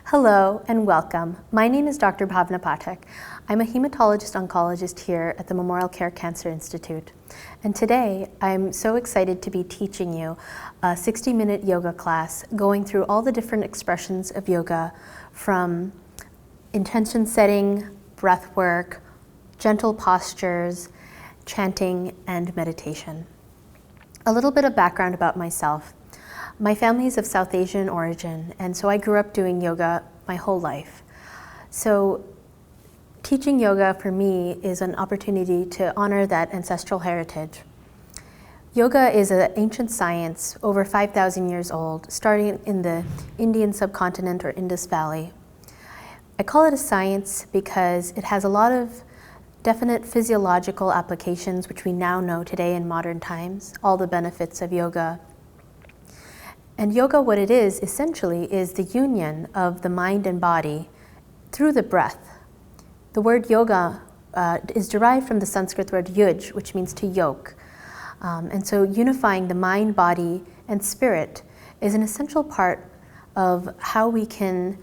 Hello and welcome. My name is Dr. Bhavana Pathak. I'm a hematologist-oncologist here at the Memorial Care Cancer Institute. And today I'm so excited to be teaching you a 60-minute yoga class going through all the different expressions of yoga, from intention setting, breath work, gentle postures, chanting, and meditation. A little bit of background about myself. My family is of South Asian origin, and so I grew up doing yoga my whole life. So teaching yoga for me is an opportunity to honor that ancestral heritage. Yoga is an ancient science, over 5,000 years old, starting in the Indian subcontinent or Indus Valley. I call it a science because it has a lot of definite physiological applications, which we now know today in modern times, all the benefits of yoga. And yoga, what it is, essentially, is the union of the mind and body through the breath. The word yoga is derived from the Sanskrit word yuj, which means to yoke. And so unifying the mind, body, and spirit is an essential part of how we can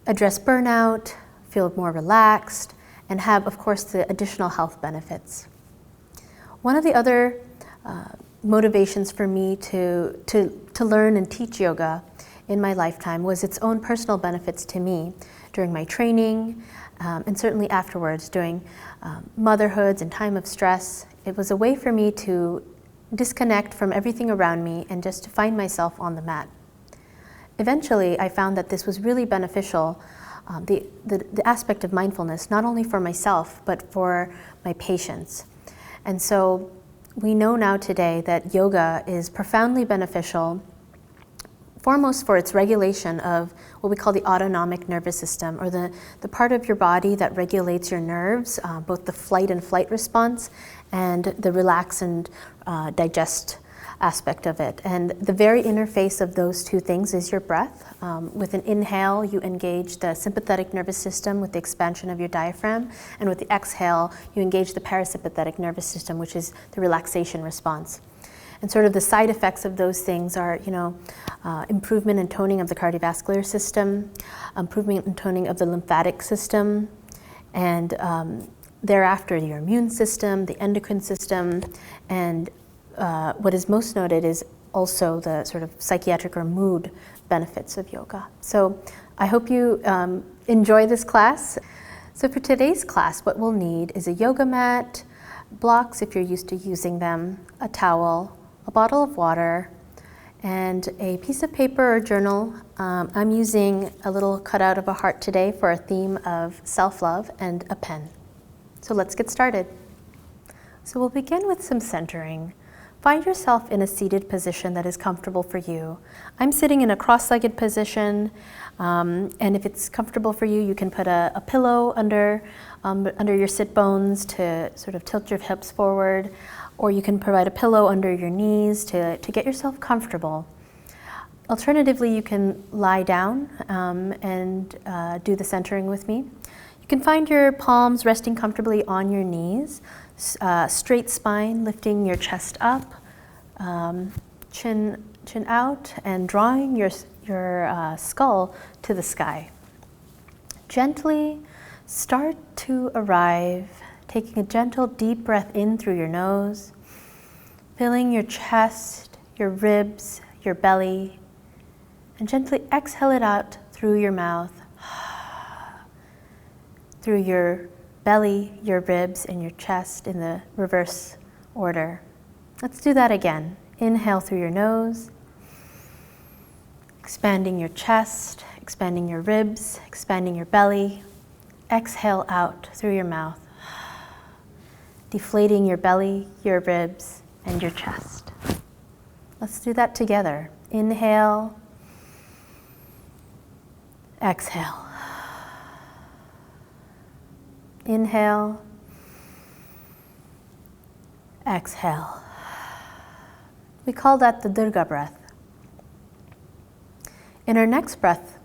address burnout, feel more relaxed, and have, of course, the additional health benefits. One of the other motivations for me to learn and teach yoga in my lifetime was its own personal benefits to me during my training and certainly afterwards during motherhoods and time of stress. It was a way for me to disconnect from everything around me and just to find myself on the mat. Eventually, I found that this was really beneficial, the aspect of mindfulness, not only for myself, but for my patients. And so we know now today that yoga is profoundly beneficial, foremost for its regulation of what we call the autonomic nervous system, or the part of your body that regulates your nerves, both the flight and flight response and the relax and digest aspect of it. And the very interface of those two things is your breath. With an inhale, you engage the sympathetic nervous system with the expansion of your diaphragm, and with the exhale, you engage the parasympathetic nervous system, which is the relaxation response. And sort of the side effects of those things are, improvement and toning of the cardiovascular system, improvement and toning of the lymphatic system, and thereafter your immune system, the endocrine system, and what is most noted is also the sort of psychiatric or mood benefits of yoga. So I hope you enjoy this class. So for today's class, what we'll need is a yoga mat, blocks if you're used to using them, a towel, a bottle of water, and a piece of paper or journal. I'm using a little cutout of a heart today for a theme of self-love, and a pen. So let's get started. So we'll begin with some centering. Find yourself in a seated position that is comfortable for you. I'm sitting in a cross-legged position, and if it's comfortable for you, you can put a pillow under your sit bones to sort of tilt your hips forward, or you can provide a pillow under your knees to get yourself comfortable. Alternatively, you can lie down and do the centering with me. You can find your palms resting comfortably on your knees, straight spine, lifting your chest up, chin out, and drawing your skull to the sky. Gently start to arrive, taking a gentle deep breath in through your nose, filling your chest, your ribs, your belly, and gently exhale it out through your mouth, through your belly, your ribs, and your chest in the reverse order. Let's do that again. Inhale through your nose, expanding your chest, expanding your ribs, expanding your belly. Exhale out through your mouth, deflating your belly, your ribs, and your chest. Let's do that together. Inhale, exhale. Inhale, exhale. We call that the Durga breath. In our next breath,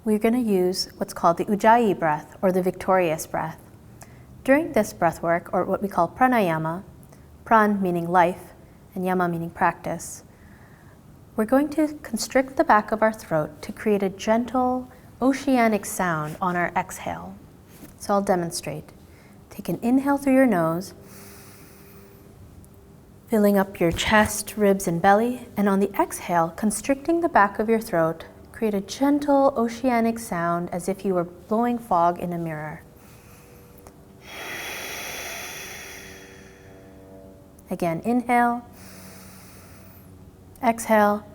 we're going to use what's called the Ujjayi breath, or the victorious breath. During this breath work, or what we call pranayama, pran meaning life and yama meaning practice, we're going to constrict the back of our throat to create a gentle oceanic sound on our exhale. So I'll demonstrate. Take an inhale through your nose, filling up your chest, ribs, and belly, and on the exhale, constricting the back of your throat, create a gentle oceanic sound as if you were blowing fog in a mirror. Again, inhale, exhale.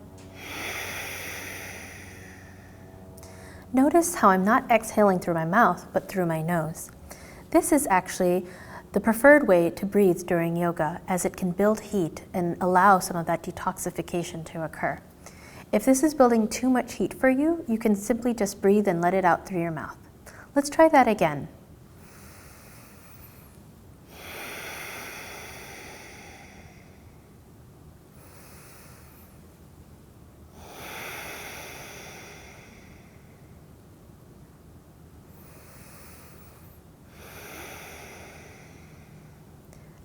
Notice how I'm not exhaling through my mouth, but through my nose. This is actually the preferred way to breathe during yoga, as it can build heat and allow some of that detoxification to occur. If this is building too much heat for you, you can simply just breathe and let it out through your mouth. Let's try that again.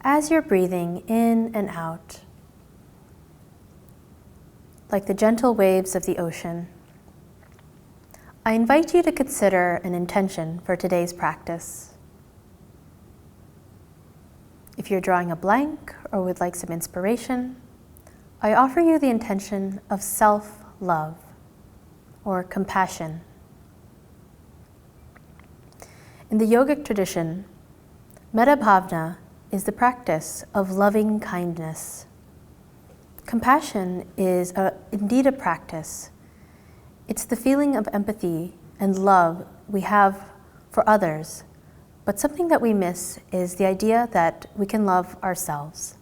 As you're breathing in and out, like the gentle waves of the ocean, I invite you to consider an intention for today's practice. If you're drawing a blank or would like some inspiration, I offer you the intention of self-love or compassion. In the yogic tradition, metta bhavana is the practice of loving kindness. Compassion is indeed a practice. It's the feeling of empathy and love we have for others, but something that we miss is the idea that we can love ourselves.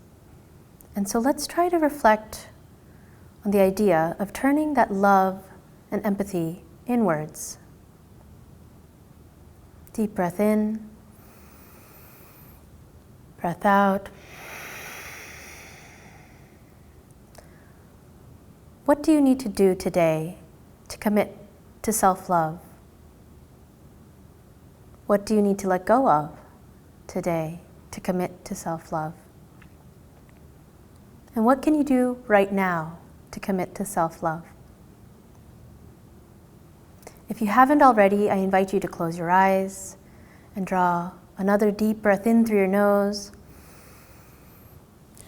And so let's try to reflect on the idea of turning that love and empathy inwards. Deep breath in. Breath out. What do you need to do today to commit to self-love? What do you need to let go of today to commit to self-love? And what can you do right now to commit to self-love? If you haven't already, I invite you to close your eyes and draw another deep breath in through your nose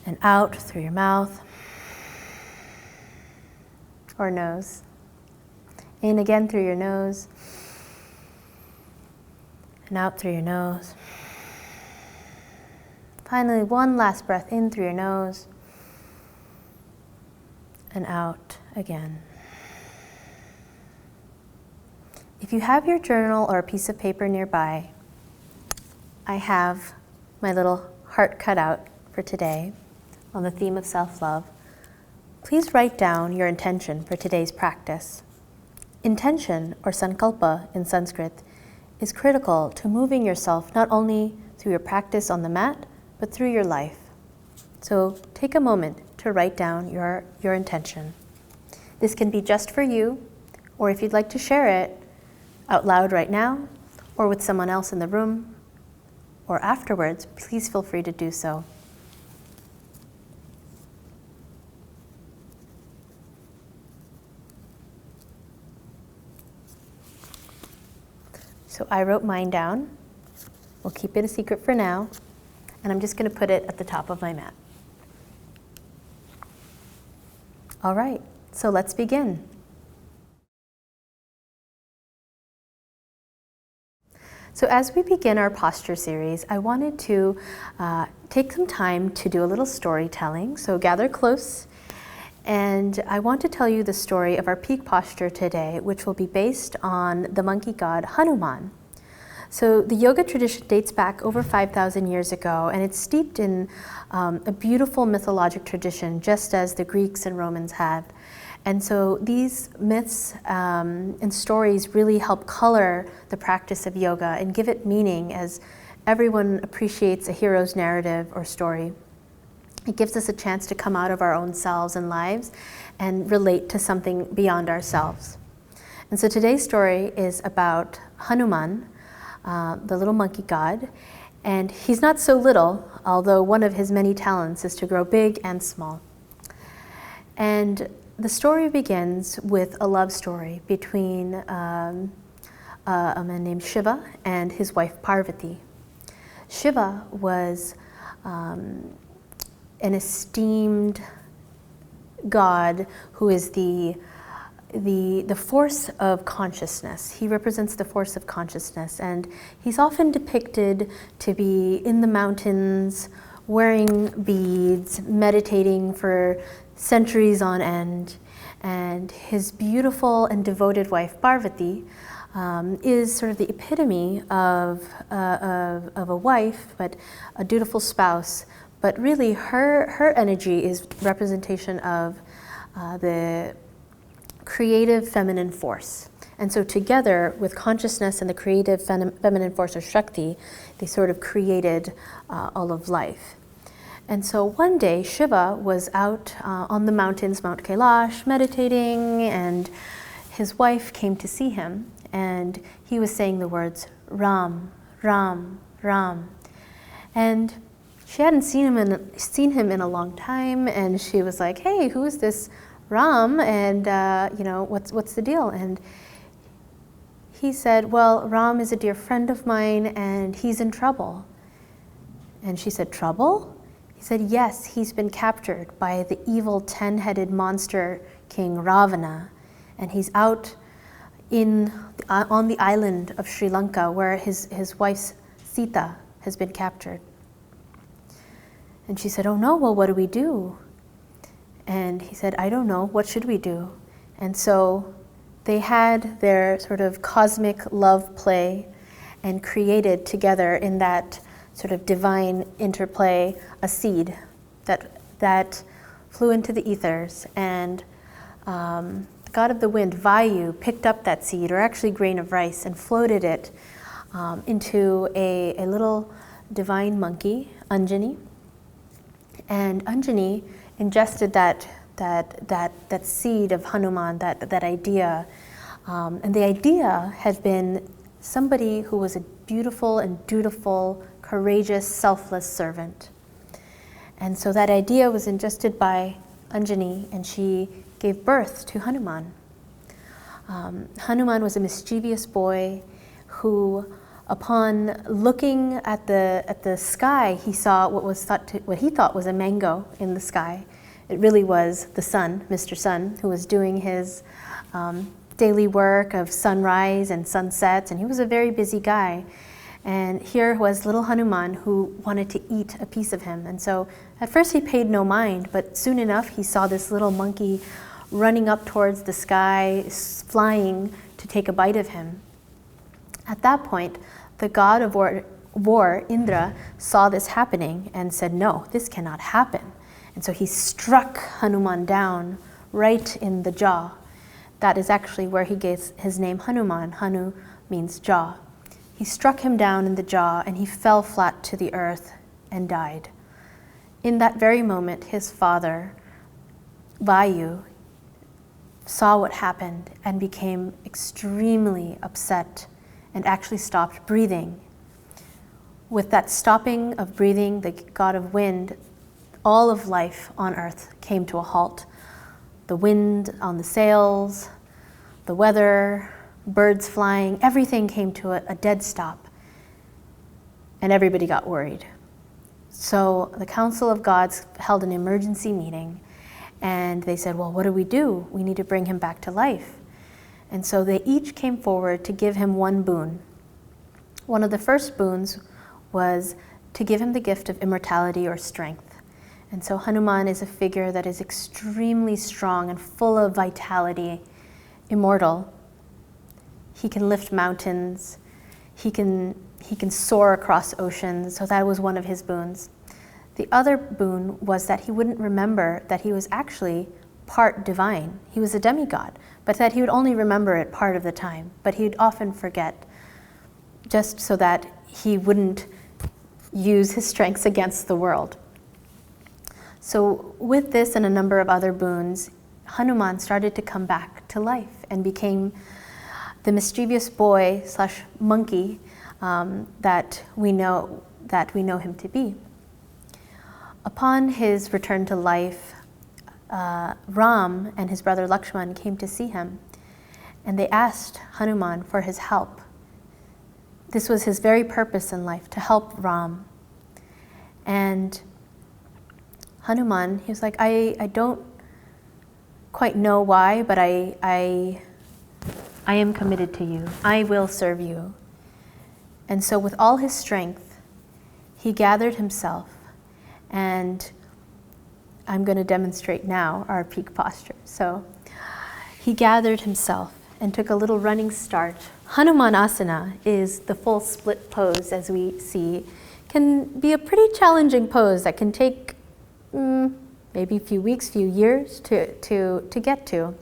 and out through your mouth or nose. In again through your nose and out through your nose. Finally, one last breath in through your nose and out again. If you have your journal or a piece of paper nearby, I have my little heart cut out for today on the theme of self-love. Please write down your intention for today's practice. Intention, or sankalpa in Sanskrit, is critical to moving yourself not only through your practice on the mat, but through your life. So take a moment to write down your intention. This can be just for you, or if you'd like to share it out loud right now, or with someone else in the room, or afterwards, please feel free to do so. So I wrote mine down. We'll keep it a secret for now, and I'm just going to put it at the top of my mat. All right, so let's begin. So as we begin our posture series, I wanted to take some time to do a little storytelling. So gather close, and I want to tell you the story of our peak posture today, which will be based on the monkey god Hanuman. So the yoga tradition dates back over 5,000 years ago, and it's steeped in a beautiful mythologic tradition, just as the Greeks and Romans had. And so these myths and stories really help color the practice of yoga and give it meaning as everyone appreciates a hero's narrative or story. It gives us a chance to come out of our own selves and lives and relate to something beyond ourselves. And so today's story is about Hanuman, the little monkey god. And he's not so little, although one of his many talents is to grow big and small. And the story begins with a love story between a man named Shiva and his wife Parvati. Shiva was an esteemed god who is the force of consciousness. He represents the force of consciousness, and he's often depicted to be in the mountains, wearing beads, meditating for centuries on end. And his beautiful and devoted wife Parvati is sort of the epitome of a wife, but a dutiful spouse. But really, her energy is representation of the creative feminine force. And so together with consciousness and the creative feminine force of Shakti, they sort of created all of life. And so one day Shiva was out on the mountains, Mount Kailash, meditating, and his wife came to see him, and he was saying the words Ram, Ram, Ram. And she hadn't seen him in a long time, and she was like, hey, who is this Ram, and what's the deal? And he said, well, Ram is a dear friend of mine, and he's in trouble. And she said, trouble? He said, yes, he's been captured by the evil 10-headed monster king Ravana, and he's out on the island of Sri Lanka where his wife Sita has been captured. And she said, oh no, well, what do we do? And he said, I don't know, what should we do? And so they had their sort of cosmic love play and created together in that sort of divine interplay a seed that flew into the ethers, and the god of the wind, Vayu, picked up that seed, or actually grain of rice, and floated it into a little divine monkey, Anjani. And Anjani ingested that seed of Hanuman, that idea. And the idea had been somebody who was a beautiful and dutiful, courageous, selfless servant. And so that idea was ingested by Anjani, and she gave birth to Hanuman. Hanuman was a mischievous boy who, upon looking at the sky, he saw what he thought was a mango in the sky. It really was the sun, Mr. Sun, who was doing his daily work of sunrise and sunsets, and he was a very busy guy. And here was little Hanuman who wanted to eat a piece of him. And so at first he paid no mind, but soon enough he saw this little monkey running up towards the sky, flying to take a bite of him. At that point, the god of war, Indra, saw this happening and said, no, this cannot happen. And so he struck Hanuman down right in the jaw. That is actually where he gets his name Hanuman. Hanu means jaw. He struck him down in the jaw, and he fell flat to the earth and died. In that very moment, his father, Vayu, saw what happened and became extremely upset and actually stopped breathing. With that stopping of breathing, the god of wind, all of life on earth came to a halt. The wind on the sails, the weather, birds flying, everything came to a dead stop, and everybody got worried. So the Council of Gods held an emergency meeting, and they said, well, what do? We need to bring him back to life. And so they each came forward to give him one boon. One of the first boons was to give him the gift of immortality or strength. And so Hanuman is a figure that is extremely strong and full of vitality, immortal. He can lift mountains. He can soar across oceans. So that was one of his boons. The other boon was that he wouldn't remember that he was actually part divine. He was a demigod, but that he would only remember it part of the time. But he'd often forget, just so that he wouldn't use his strengths against the world. So with this and a number of other boons, Hanuman started to come back to life and became the mischievous boy / monkey that we know him to be. Upon his return to life, Ram and his brother Lakshman came to see him, and they asked Hanuman for his help This was his very purpose in life, to help Ram. And Hanuman, he was like, I don't quite know why, but I am committed to you. I will serve you. And so with all his strength, he gathered himself, and I'm going to demonstrate now our peak posture. So he gathered himself and took a little running start. Hanuman asana is the full split pose, as we see. Can be a pretty challenging pose that can take maybe a few weeks, few years to get to.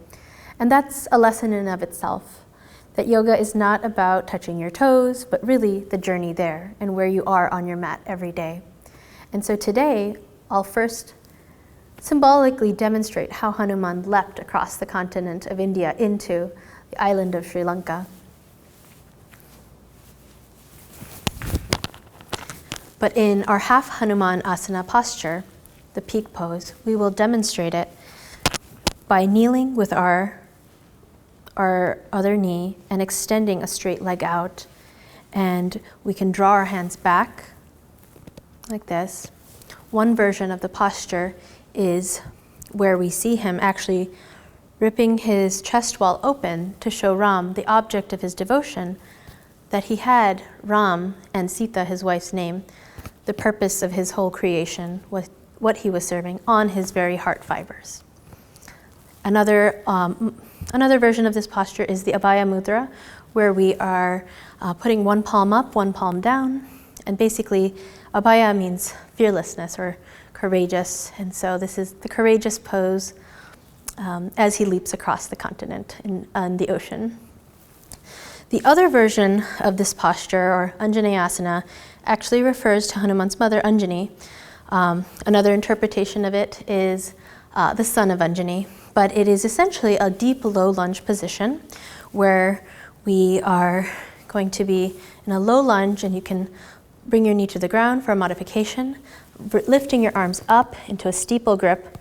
And that's a lesson in and of itself, that yoga is not about touching your toes, but really the journey there and where you are on your mat every day. And so today, I'll first symbolically demonstrate how Hanuman leapt across the continent of India into the island of Sri Lanka. But in our half Hanuman asana posture, the peak pose, we will demonstrate it by kneeling with our other knee and extending a straight leg out. And we can draw our hands back like this. One version of the posture is where we see him actually ripping his chest wall open to show Ram, the object of his devotion, that he had Ram and Sita, his wife's name, the purpose of his whole creation, what he was serving, on his very heart fibers. Another version of this posture is the Abhaya Mudra, where we are putting one palm up, one palm down, and basically Abhaya means fearlessness or courageous, and so this is the courageous pose as he leaps across the continent and the ocean. The other version of this posture, or Anjaneyasana, actually refers to Hanuman's mother, Anjani. Another interpretation of it is the son of Anjani, but it is essentially a deep low lunge position where we are going to be in a low lunge, and you can bring your knee to the ground for a modification, lifting your arms up into a steeple grip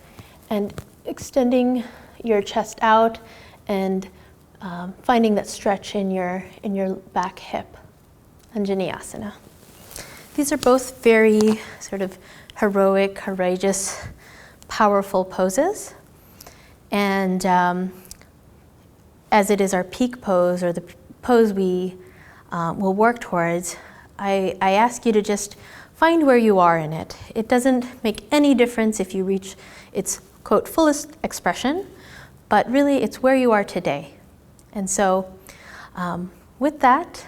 and extending your chest out and finding that stretch in your back hip, Anjaneyasana. These are both very sort of heroic, courageous, powerful poses. And as it is our peak pose, or the pose we will work towards, I ask you to just find where you are in it. It doesn't make any difference if you reach its, quote, fullest expression, but really it's where you are today. And so with that,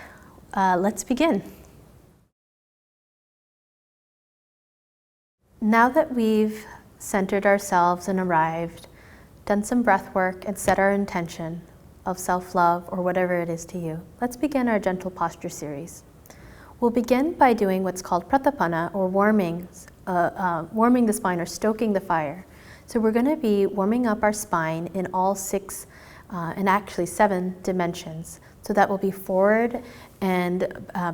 let's begin. Now that we've centered ourselves and arrived, done some breath work and set our intention of self-love or whatever it is to you, let's begin our gentle posture series. We'll begin by doing what's called pratapana, or warming the spine or stoking the fire. So we're going to be warming up our spine in all 6 and actually 7 dimensions. So that will be forward and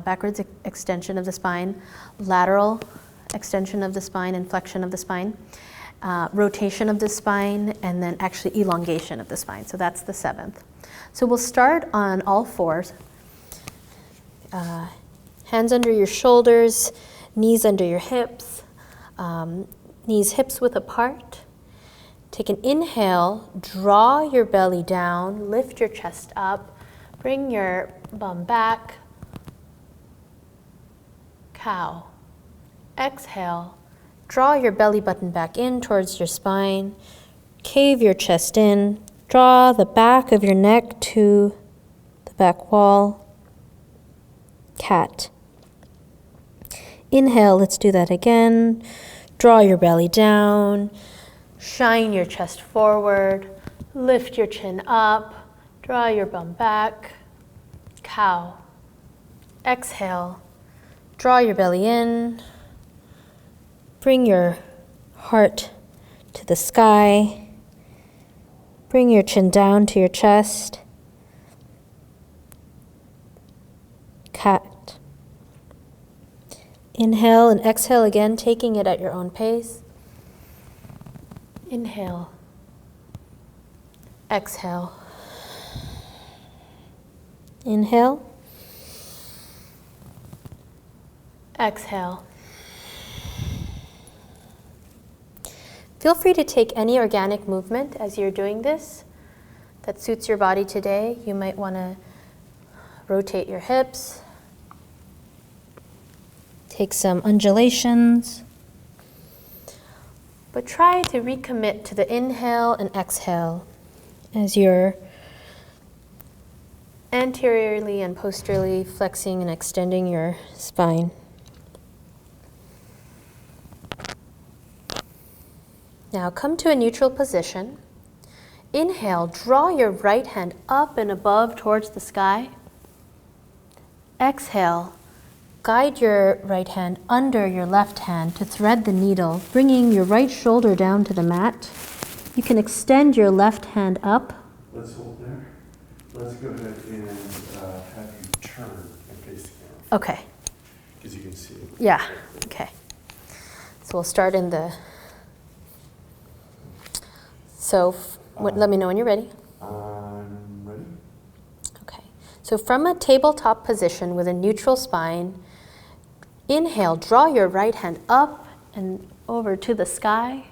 backwards extension of the spine, lateral extension of the spine and flexion of the spine, rotation of the spine, and then actually elongation of the spine. So that's the 7th. So we'll start on all 4s. Hands under your shoulders, knees under your hips, knees hips width apart. Take an inhale, draw your belly down, lift your chest up, bring your bum back, cow. Exhale, draw your belly button back in towards your spine, cave your chest in, draw the back of your neck to the back wall, cat. Inhale, let's do that again. Draw your belly down, shine your chest forward, lift your chin up, draw your bum back, cow. Exhale, draw your belly in, bring your heart to the sky, bring your chin down to your chest, cat. Inhale and exhale again, taking it at your own pace. Inhale, exhale. Inhale, Exhale. Feel free to take any organic movement as you're doing this that suits your body today. You might want to rotate your hips, take some undulations, but try to recommit to the inhale and exhale as you're anteriorly and posteriorly flexing and extending your spine. Now come to a neutral position. Inhale, draw your right hand up and above towards the sky. Exhale, guide your right hand under your left hand to thread the needle, bringing your right shoulder down to the mat. You can extend your left hand up. Let's hold there. Let's go ahead and have you turn and face the camera. Okay. Because you can see it. Yeah, okay. So we'll start in the... So let me know when you're ready. I'm ready. Okay. So from a tabletop position with a neutral spine, inhale, draw your right hand up and over to the sky.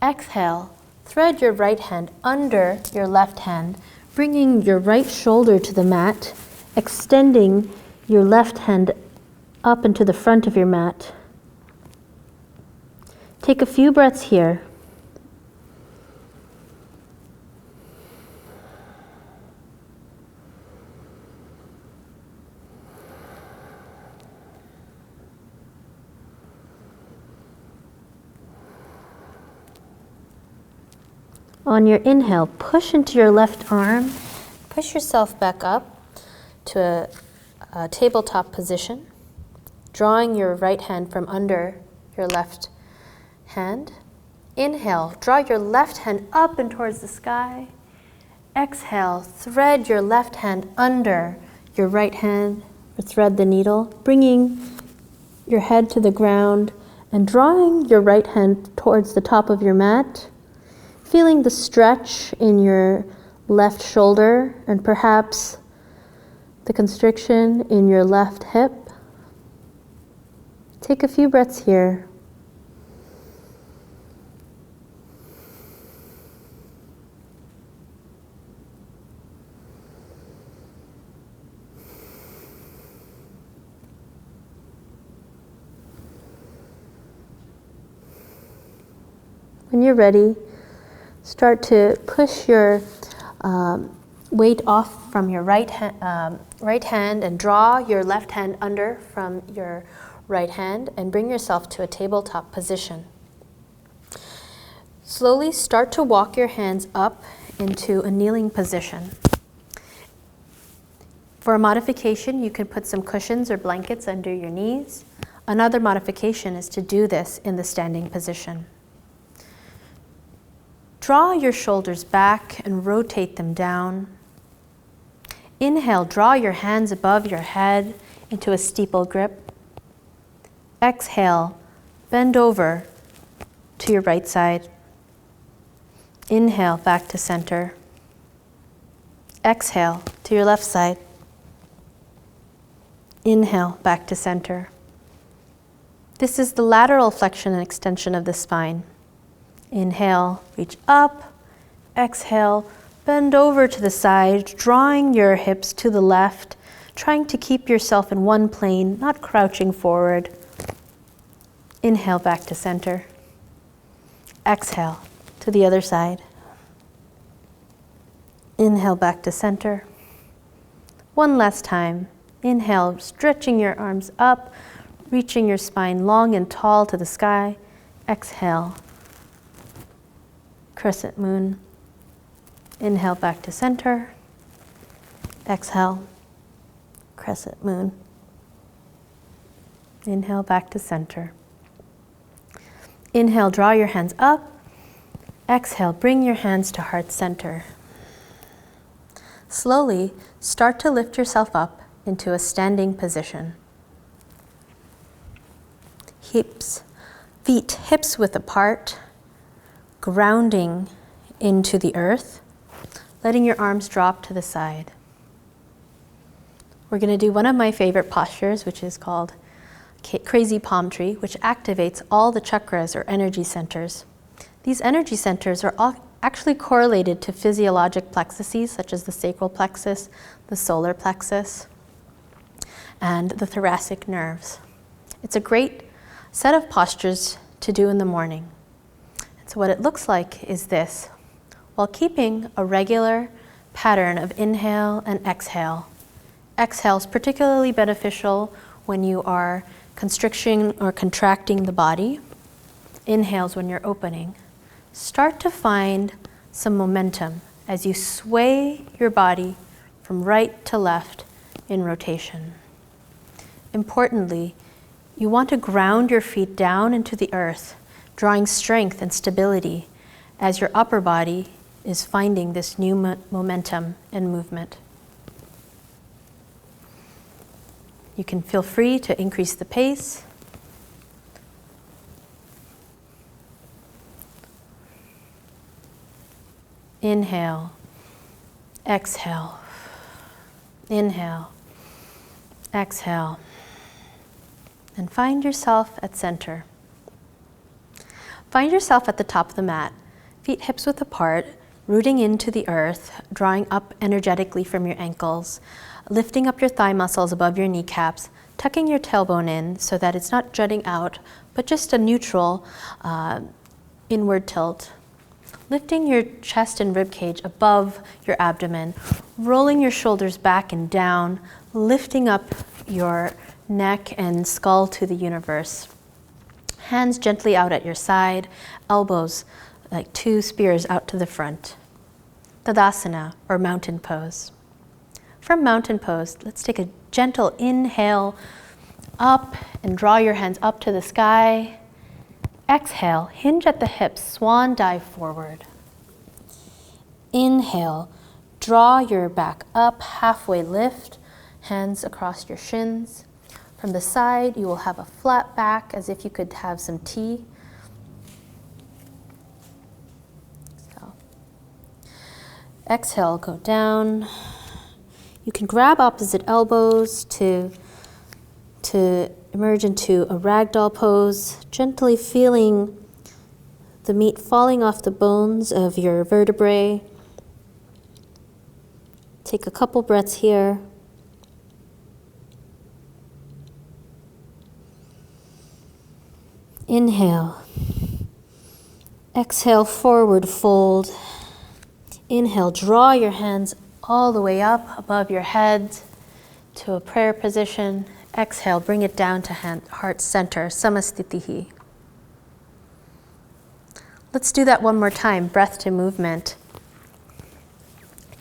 Exhale, thread your right hand under your left hand, bringing your right shoulder to the mat, extending your left hand up into the front of your mat. Take a few breaths here. On your inhale, push into your left arm, push yourself back up to a tabletop position, drawing your right hand from under your left hand. Inhale, draw your left hand up and towards the sky. Exhale, thread your left hand under your right hand, or thread the needle, bringing your head to the ground and drawing your right hand towards the top of your mat. Feeling the stretch in your left shoulder and perhaps the constriction in your left hip. Take a few breaths here. When you're ready, start to push your weight off from your right hand and draw your left hand under from your right hand and bring yourself to a tabletop position. Slowly start to walk your hands up into a kneeling position. For a modification, you can put some cushions or blankets under your knees. Another modification is to do this in the standing position. Draw your shoulders back and rotate them down. Inhale, draw your hands above your head into a steeple grip. Exhale, bend over to your right side. Inhale, back to center. Exhale, to your left side. Inhale, back to center. This is the lateral flexion and extension of the spine. Inhale, reach up. Exhale, bend over to the side, drawing your hips to the left, trying to keep yourself in one plane, not crouching forward. Inhale, back to center. Exhale, to the other side. Inhale, back to center. One last time. Inhale, stretching your arms up, reaching your spine long and tall to the sky. Exhale, crescent moon. Inhale, back to center. Exhale, crescent moon. Inhale, back to center. Inhale, draw your hands up. Exhale, bring your hands to heart center. Slowly, start to lift yourself up into a standing position. Feet hips width apart, grounding into the earth, letting your arms drop to the side. We're going to do one of my favorite postures, which is called crazy palm tree, which activates all the chakras or energy centers. These energy centers are all actually correlated to physiologic plexuses, such as the sacral plexus, the solar plexus, and the thoracic nerves. It's a great set of postures to do in the morning. So what it looks like is this, while keeping a regular pattern of inhale and exhale. Exhale is particularly beneficial when you are constricting or contracting the body. Inhales when you're opening. Start to find some momentum as you sway your body from right to left in rotation. Importantly, you want to ground your feet down into the earth, drawing strength and stability as your upper body is finding this new momentum and movement. You can feel free to increase the pace. Inhale, exhale, inhale, exhale, and find yourself at center. Find yourself at the top of the mat, feet hips width apart, rooting into the earth, drawing up energetically from your ankles, lifting up your thigh muscles above your kneecaps, tucking your tailbone in so that it's not jutting out, but just a neutral inward tilt. Lifting your chest and rib cage above your abdomen, rolling your shoulders back and down, lifting up your neck and skull to the universe. Hands gently out at your side, elbows like two spears out to the front. Tadasana, or mountain pose. From mountain pose, let's take a gentle inhale up and draw your hands up to the sky. Exhale, hinge at the hips, swan dive forward. Inhale, draw your back up, halfway lift, hands across your shins. From the side, you will have a flat back as if you could have some tea. So. Exhale, go down. You can grab opposite elbows to emerge into a ragdoll pose, gently feeling the meat falling off the bones of your vertebrae. Take a couple breaths here. Inhale. Exhale, forward fold. Inhale, draw your hands all the way up above your head to a prayer position. Exhale, bring it down to heart center, samastitihi. Let's do that one more time, breath to movement.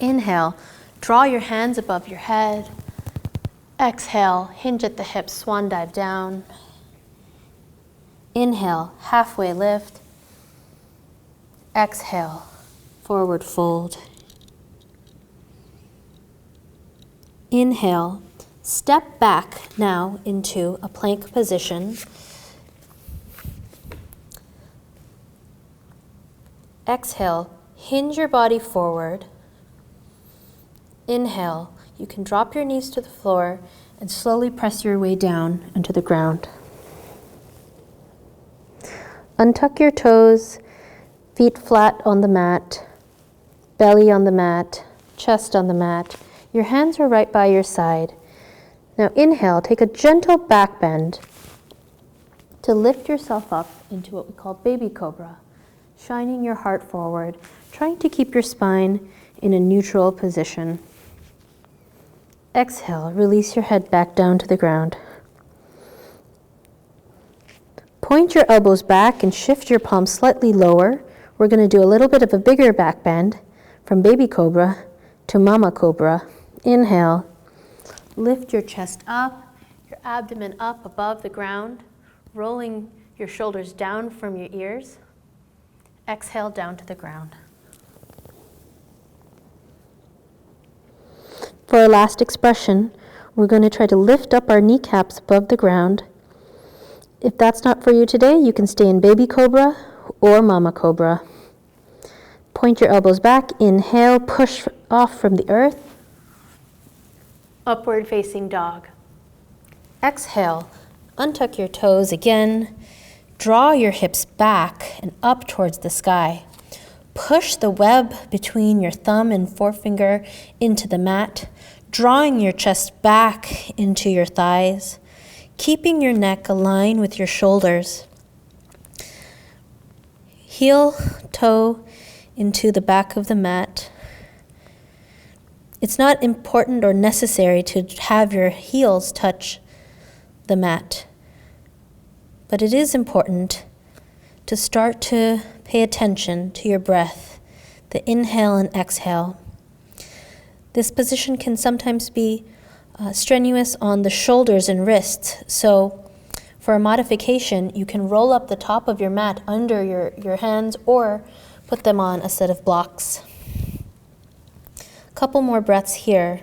Inhale, draw your hands above your head. Exhale, hinge at the hips, swan dive down. Inhale, halfway lift. Exhale, forward fold. Inhale, step back now into a plank position. Exhale, hinge your body forward. Inhale, you can drop your knees to the floor and slowly press your way down onto the ground. Untuck your toes, feet flat on the mat, belly on the mat, chest on the mat. Your hands are right by your side. Now inhale, take a gentle back bend to lift yourself up into what we call baby cobra, shining your heart forward, trying to keep your spine in a neutral position. Exhale, release your head back down to the ground. Point your elbows back and shift your palms slightly lower. We're going to do a little bit of a bigger back bend from baby cobra to mama cobra. Inhale, lift your chest up, your abdomen up above the ground, rolling your shoulders down from your ears. Exhale down to the ground. For our last expression, we're going to try to lift up our kneecaps above the ground. If that's not for you today, you can stay in baby cobra or mama cobra. Point your elbows back, inhale, push off from the earth. Upward facing dog. Exhale, Untuck your toes again. Draw your hips back and up towards the sky. Push the web between your thumb and forefinger into the mat, drawing your chest back into your thighs, keeping your neck aligned with your shoulders. Heel, toe into the back of the mat. It's not important or necessary to have your heels touch the mat, but it is important to start to pay attention to your breath, the inhale and exhale. This position can sometimes be strenuous on the shoulders and wrists, so for a modification, you can roll up the top of your mat under your hands or put them on a set of blocks. A couple more breaths here.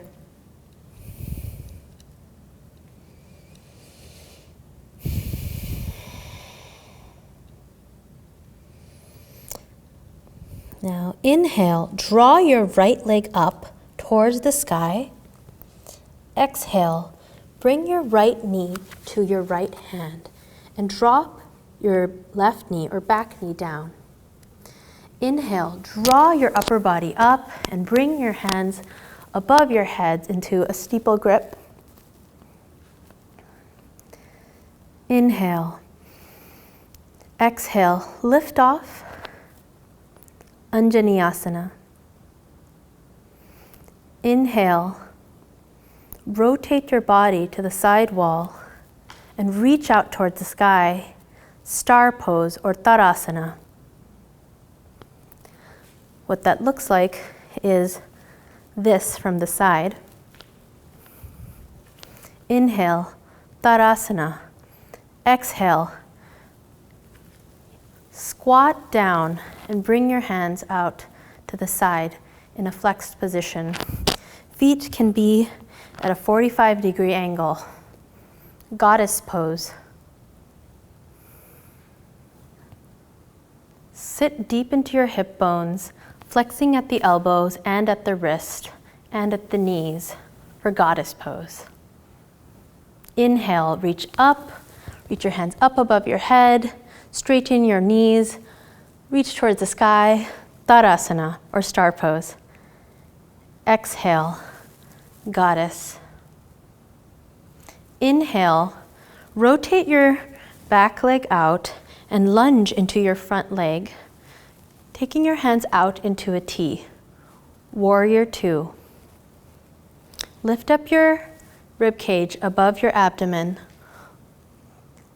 Now inhale, draw your right leg up towards the sky. Exhale, bring your right knee to your right hand and drop your left knee or back knee down. Inhale, draw your upper body up and bring your hands above your heads into a steeple grip. Inhale. Exhale, lift off. Anjaneyasana. Inhale, rotate your body to the side wall and reach out towards the sky, star pose or Tadasana. What that looks like is this from the side. Inhale, Tadasana. Exhale, squat down and bring your hands out to the side in a flexed position. Feet can be at a 45-degree angle. Goddess pose. Sit deep into your hip bones, flexing at the elbows and at the wrist and at the knees for goddess pose. Inhale, reach up, reach your hands up above your head, straighten your knees, reach towards the sky, Tadasana or star pose. Exhale, goddess. Inhale, rotate your back leg out and lunge into your front leg, taking your hands out into a T, warrior two. Lift up your rib cage above your abdomen,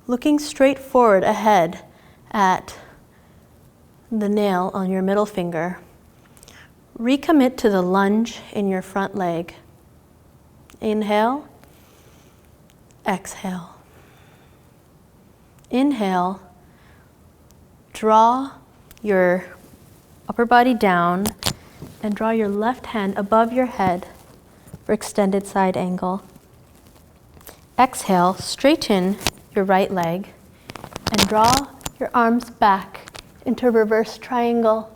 looking straight forward ahead at the nail on your middle finger. Recommit to the lunge in your front leg. Inhale, exhale. Inhale, draw your upper body down and draw your left hand above your head for extended side angle. Exhale, straighten your right leg and draw your arms back into reverse triangle.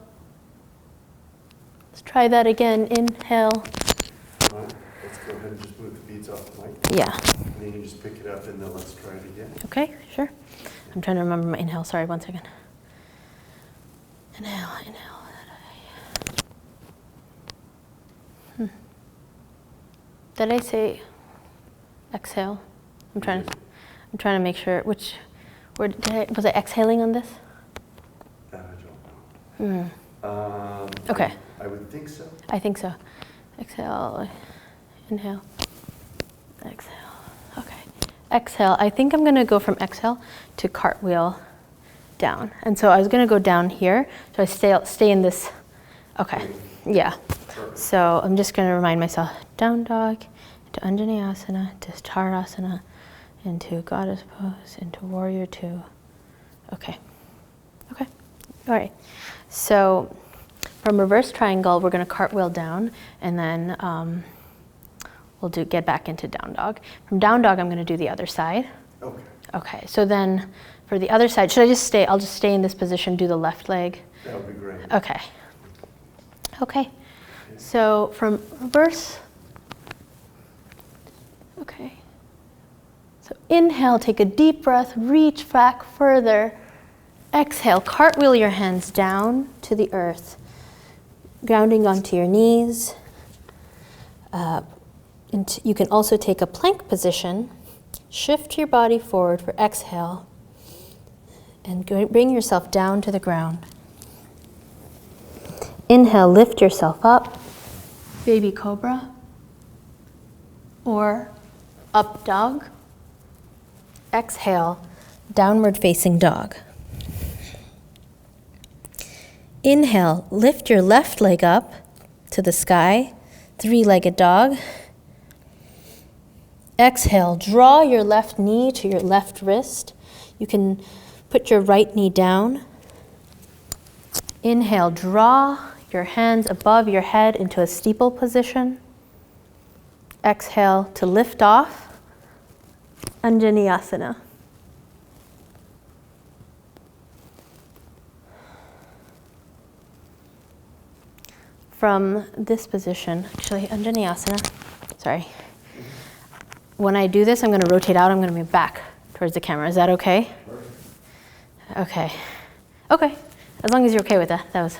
Let's try that again. Inhale. All right, let's go ahead and just move the beads off the mic. Yeah. And then you can just pick it up and then let's try it again. Okay, sure. I'm trying to remember my inhale. Sorry, 1 second. Inhale, inhale. Did I say exhale? I'm trying to make sure which word was I exhaling on this? I don't know. Okay. I would think so. I think so. Exhale, inhale, exhale. Okay. Exhale. I think I'm going to go from exhale to cartwheel down. And so I was going to go down here. So I stay in this. Okay. Yeah. Perfect. So I'm just going to remind myself, down dog, into Anjaneyasana, to Tadasana, into goddess pose, into warrior two. Okay. Okay. All right. So from reverse triangle, we're going to cartwheel down, and then we'll get back into down dog. From down dog, I'm going to do the other side. Okay. Okay. So then for the other side, should I just stay? I'll just stay in this position, do the left leg. That would be great. Okay. Okay. So from reverse. Okay. So inhale, take a deep breath, reach back further. Exhale, cartwheel your hands down to the earth, grounding onto your knees. You can also take a plank position. Shift your body forward for exhale and bring yourself down to the ground. Inhale, lift yourself up, baby cobra, or up dog. Exhale, downward facing dog. Inhale, lift your left leg up to the sky, three-legged dog. Exhale, draw your left knee to your left wrist. You can put your right knee down. Inhale, draw your hands above your head into a steeple position. Exhale to lift off, Anjaneyasana. From this position, actually, Anjaneyasana, sorry. When I do this, I'm going to rotate out. I'm going to move back towards the camera. Is that okay? Okay. Okay. As long as you're okay with that. That was,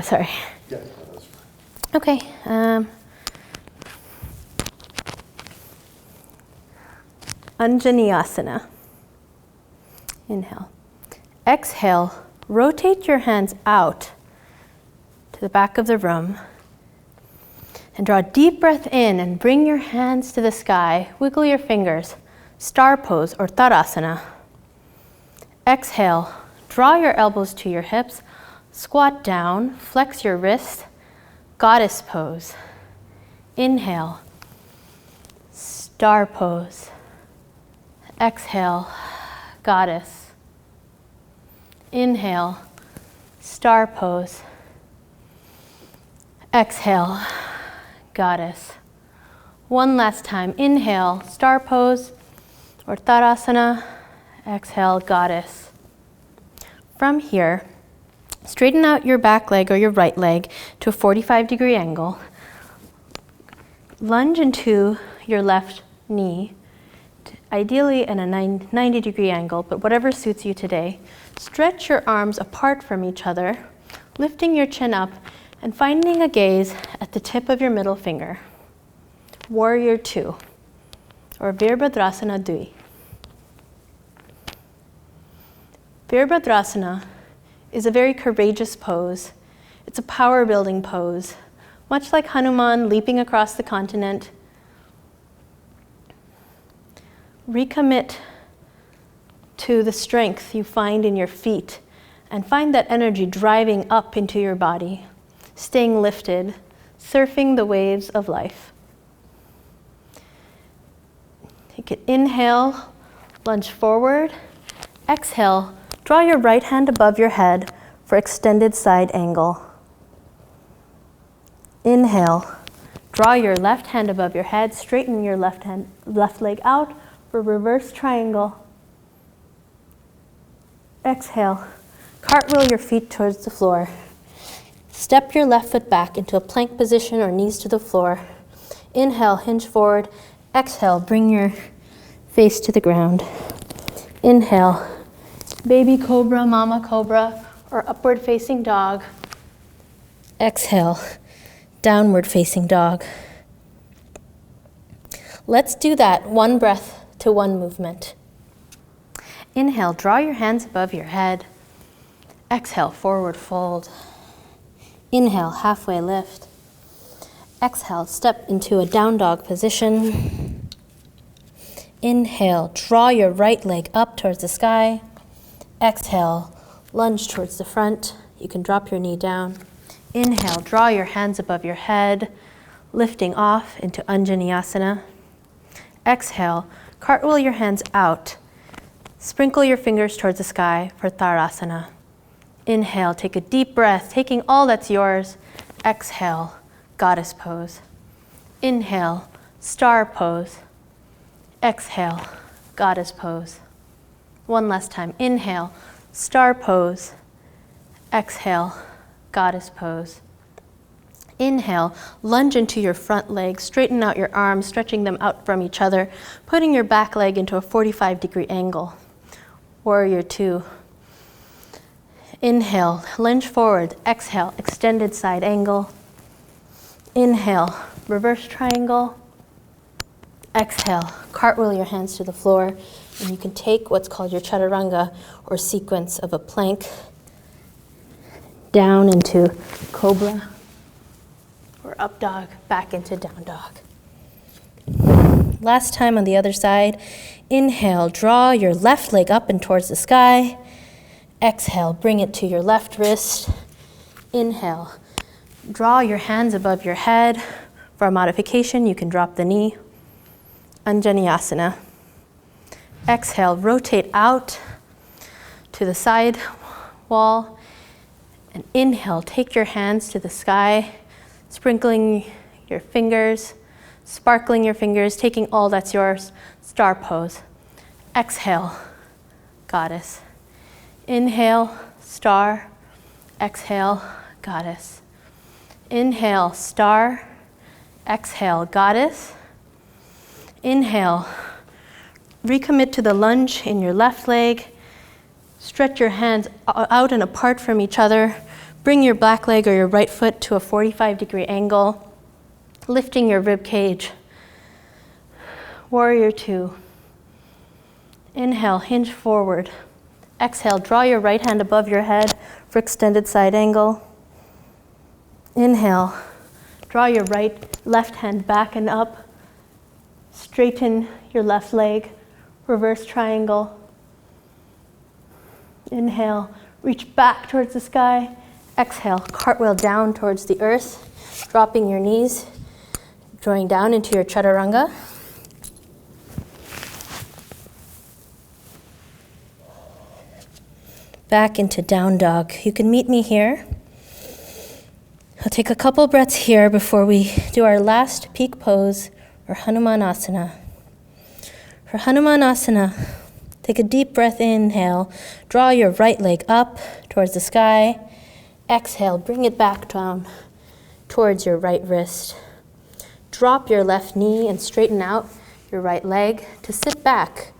sorry. Yeah, that was fine. Okay. Anjaneyasana. Inhale. Exhale. Rotate your hands out to the back of the room. And draw a deep breath in and bring your hands to the sky. Wiggle your fingers. Star pose or Tadasana. Exhale. Draw your elbows to your hips. Squat down. Flex your wrist. Goddess pose. Inhale. Star pose. Exhale. Goddess. Inhale. Star pose. Exhale. Goddess. One last time. Inhale, star pose or Tadasana. Exhale, goddess. From here, straighten out your back leg or your right leg to a 45-degree angle. Lunge into your left knee, ideally in a 90-degree angle, but whatever suits you today. Stretch your arms apart from each other, lifting your chin up and finding a gaze at the tip of your middle finger. Warrior 2, or Virabhadrasana Dui. Virabhadrasana is a very courageous pose. It's a power building pose, much like Hanuman leaping across the continent. Recommit to the strength you find in your feet and find that energy driving up into your body. Staying lifted, surfing the waves of life. Take an inhale, lunge forward. Exhale, draw your right hand above your head for extended side angle. Inhale, draw your left hand above your head, straighten your left leg out for reverse triangle. Exhale, cartwheel your feet towards the floor. Step your left foot back into a plank position or knees to the floor. Inhale, hinge forward. Exhale, bring your face to the ground. Inhale, baby cobra, mama cobra, or upward facing dog. Exhale, downward facing dog. Let's do that one breath to one movement. Inhale, draw your hands above your head. Exhale, forward fold. Inhale, halfway lift. Exhale, step into a down dog position. Inhale, draw your right leg up towards the sky. Exhale, lunge towards the front. You can drop your knee down. Inhale, draw your hands above your head, lifting off into Anjaneyasana. Exhale, cartwheel your hands out. Sprinkle your fingers towards the sky for Tadasana. Inhale, take a deep breath, taking all that's yours. Exhale, goddess pose. Inhale, star pose. Exhale, goddess pose. One last time. Inhale, star pose. Exhale, goddess pose. Inhale, lunge into your front leg, straighten out your arms, stretching them out from each other, putting your back leg into a 45-degree angle. Warrior two. Inhale, lunge forward. Exhale, extended side angle. Inhale, reverse triangle. Exhale, cartwheel your hands to the floor, and you can take what's called your chaturanga, or sequence of a plank, down into cobra, or up dog, back into down dog. Last time on the other side. Inhale, draw your left leg up and towards the sky. Exhale, bring it to your left wrist. Inhale, draw your hands above your head. For a modification, you can drop the knee. Anjaneyasana. Exhale, rotate out to the side wall. And inhale, take your hands to the sky, sprinkling your fingers, sparkling your fingers, taking all that's yours, star pose. Exhale, goddess. Inhale, star. Exhale, goddess. Inhale, star. Exhale, goddess. Inhale, recommit to the lunge in your left leg. Stretch your hands out and apart from each other. Bring your back leg or your right foot to a 45-degree angle, lifting your rib cage. Warrior two. Inhale, hinge forward. Exhale, draw your right hand above your head for extended side angle. Inhale, draw your left hand back and up. Straighten your left leg, reverse triangle. Inhale, reach back towards the sky. Exhale, cartwheel down towards the earth, dropping your knees, drawing down into your chaturanga. Back into down dog. You can meet me here. I'll take a couple breaths here before we do our last peak pose, or Hanumanasana. For Hanumanasana, take a deep breath, inhale. Draw your right leg up towards the sky. Exhale, bring it back down towards your right wrist. Drop your left knee and straighten out your right leg to sit back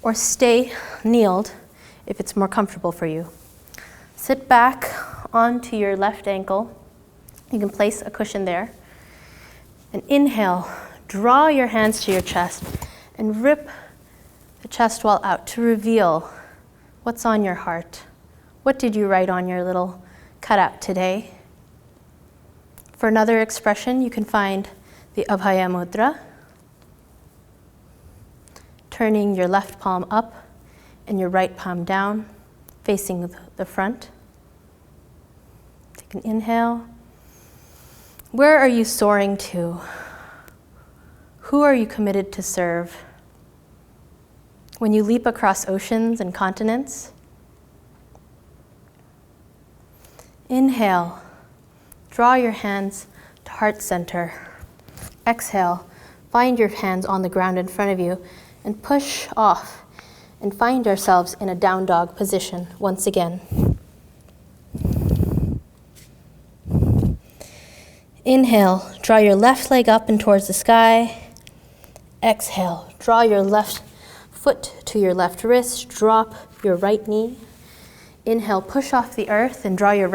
or stay kneeled if it's more comfortable for you. Sit back onto your left ankle. You can place a cushion there. And inhale, draw your hands to your chest and rip the chest wall out to reveal what's on your heart. What did you write on your little cutout today? For another expression, you can find the Abhaya Mudra, turning your left palm up and your right palm down, facing the front. Take an inhale. Where are you soaring to? Who are you committed to serve? When you leap across oceans and continents, inhale, draw your hands to heart center. Exhale, find your hands on the ground in front of you and push off and find ourselves in a down dog position once again. Inhale, draw your left leg up and towards the sky. Exhale, draw your left foot to your left wrist, drop your right knee. Inhale, push off the earth and draw your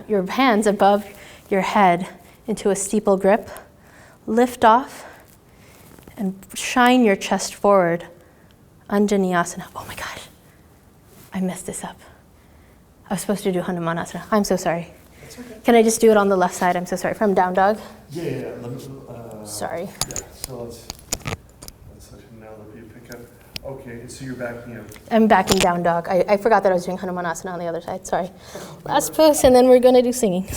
your hands above your head into a steeple grip. Lift off and shine your chest forward. Anjaneyasana. Oh my gosh, I messed this up. I was supposed to do Hanumanasana. I'm so sorry. That's okay. Can I just do it on the left side? I'm so sorry. From down dog? Yeah. Sorry. Yeah, so let's let him know that you pick up. Okay, so you're backing up. I'm backing down dog. I forgot that I was doing Hanumanasana on the other side. Sorry. Last pose, and then we're going to do singing.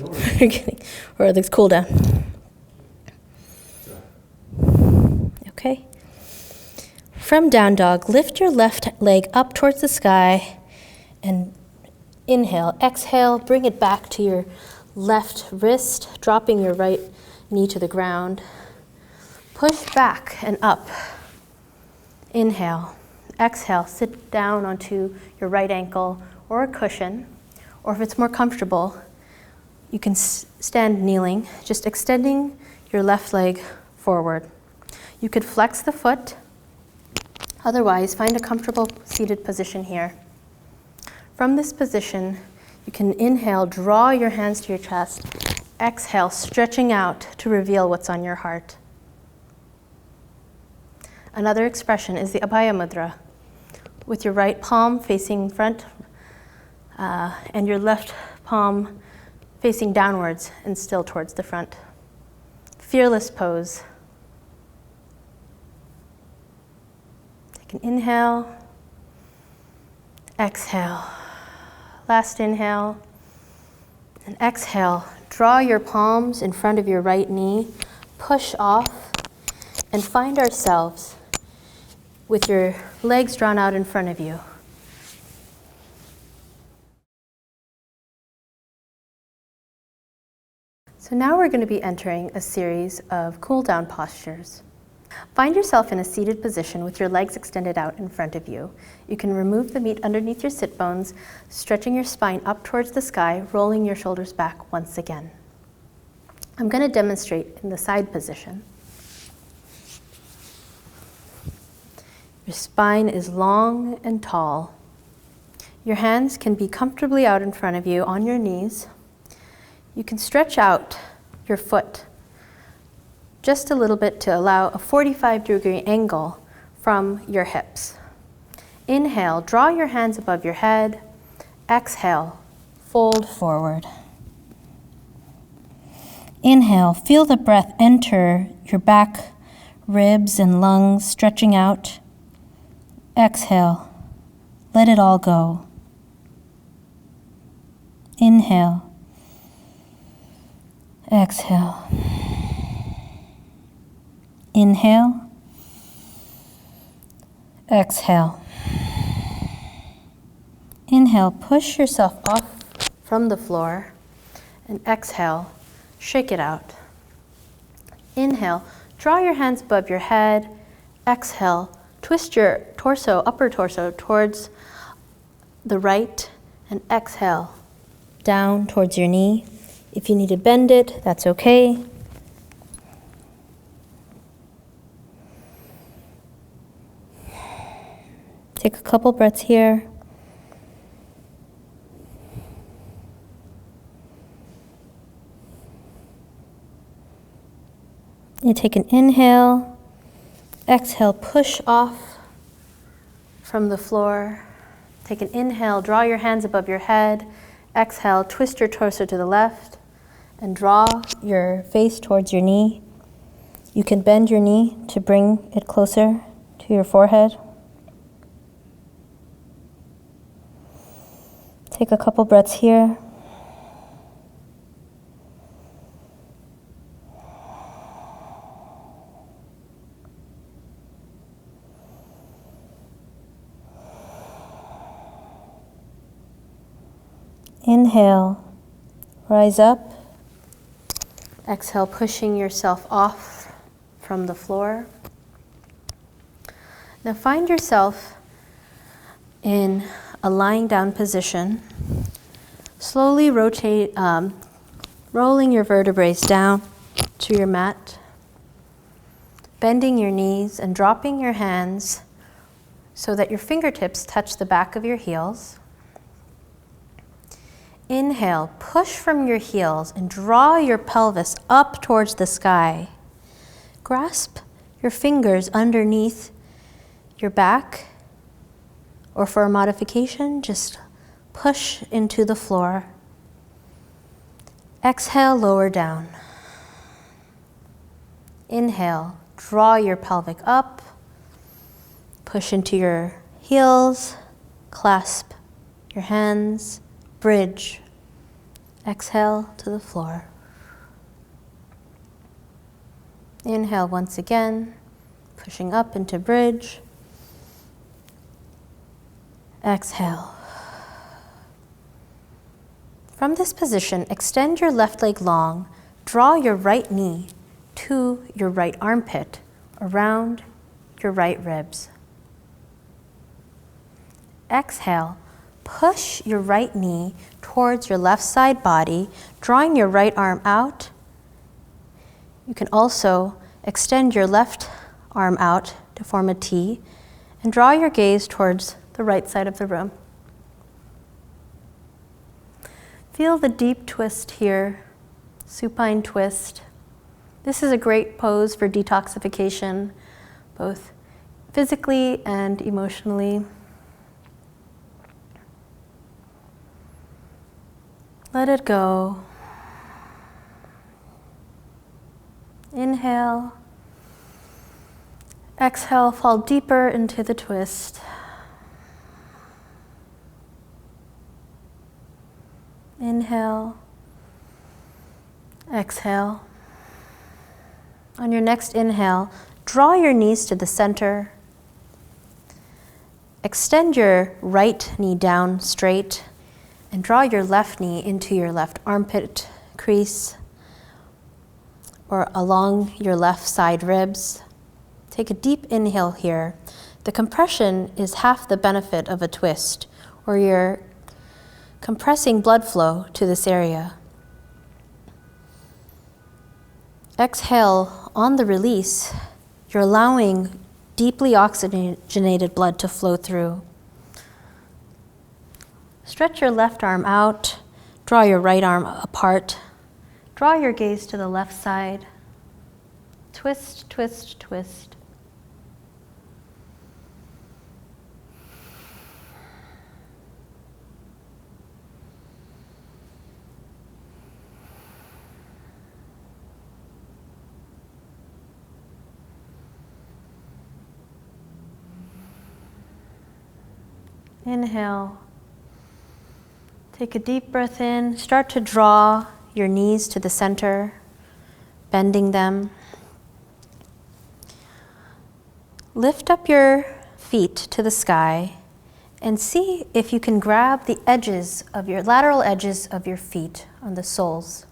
We're kidding. Or at least cool down. Okay. From down dog, lift your left leg up towards the sky and inhale. Exhale, bring it back to your left wrist, dropping your right knee to the ground. Push back and up. Inhale. Exhale, sit down onto your right ankle or a cushion, or if it's more comfortable, You can stand kneeling, just extending your left leg forward. You could flex the foot. Otherwise, find a comfortable seated position here. From this position, you can inhale, draw your hands to your chest. Exhale, stretching out to reveal what's on your heart. Another expression is the Abhaya Mudra, with your right palm facing front and your left palm facing downwards and still towards the front. Fearless pose. Take an inhale, exhale. Last inhale, and exhale. Draw your palms in front of your right knee, push off, and find ourselves with your legs drawn out in front of you. So now we're going to be entering a series of cool down postures. Find yourself in a seated position with your legs extended out in front of you. You can remove the meat underneath your sit bones, stretching your spine up towards the sky, rolling your shoulders back once again. I'm going to demonstrate in the side position. Your spine is long and tall. Your hands can be comfortably out in front of you on your knees. You can stretch out your foot just a little bit to allow a 45-degree angle from your hips. Inhale, draw your hands above your head. Exhale, fold forward. Inhale, feel the breath enter your back, ribs and lungs, stretching out. Exhale, let it all go. Inhale, exhale. Inhale, exhale. Inhale, push yourself off from the floor, and exhale, shake it out. Inhale, draw your hands above your head. Exhale, twist your torso, upper torso, towards the right, and exhale, down towards your knee. If you need to bend it, that's okay. Take a couple breaths here. You take an inhale, exhale, push off from the floor. Take an inhale, draw your hands above your head. Exhale, twist your torso to the left and draw your face towards your knee. You can bend your knee to bring it closer to your forehead. Take a couple breaths here. Inhale, rise up. Exhale, pushing yourself off from the floor. Now find yourself in a lying down position. Slowly rotate, rolling your vertebrae down to your mat, bending your knees and dropping your hands so that your fingertips touch the back of your heels. Inhale, push from your heels and draw your pelvis up towards the sky. Grasp your fingers underneath your back, or for a modification, just push into the floor. Exhale, lower down. Inhale, draw your pelvic up, push into your heels, clasp your hands, bridge. Exhale to the floor. Inhale once again, pushing up into bridge. Exhale. From this position, extend your left leg long, draw your right knee to your right armpit, around your right ribs. Exhale, push your right knee towards your left side body, drawing your right arm out. You can also extend your left arm out to form a T and draw your gaze towards the right side of the room. Feel the deep twist here, supine twist. This is a great pose for detoxification, both physically and emotionally. Let it go. Inhale. Exhale, fall deeper into the twist. Inhale. Exhale. On your next inhale, draw your knees to the center. Extend your right knee down straight and draw your left knee into your left armpit crease or along your left side ribs. Take a deep inhale here. The compression is half the benefit of a twist, where you're compressing blood flow to this area. Exhale, on the release, you're allowing deeply oxygenated blood to flow through. Stretch your left arm out, draw your right arm apart, draw your gaze to the left side. Twist, twist, twist. Inhale. Take a deep breath in. Start to draw your knees to the center, bending them. Lift up your feet to the sky and see if you can grab the edges of your lateral edges of your feet on the soles.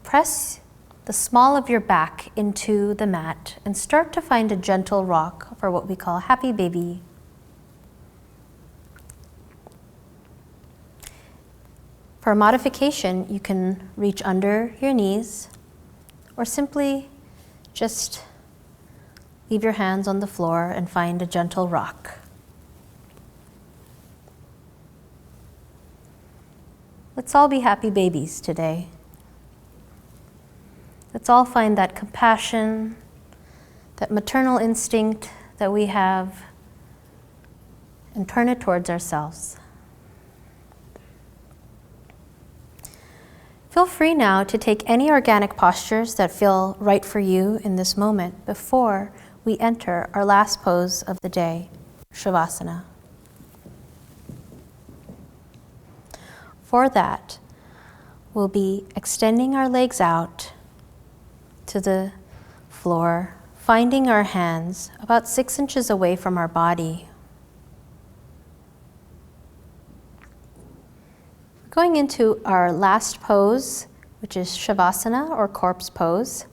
Press the small of your back into the mat and start to find a gentle rock for what we call happy baby. For a modification, you can reach under your knees or simply just leave your hands on the floor and find a gentle rock. Let's all be happy babies today. Let's all find that compassion, that maternal instinct that we have, and turn it towards ourselves. Feel free now to take any organic postures that feel right for you in this moment before we enter our last pose of the day, Shavasana. For that, we'll be extending our legs out to the floor, finding our hands about 6 inches away from our body. Going into our last pose, which is Shavasana or corpse pose.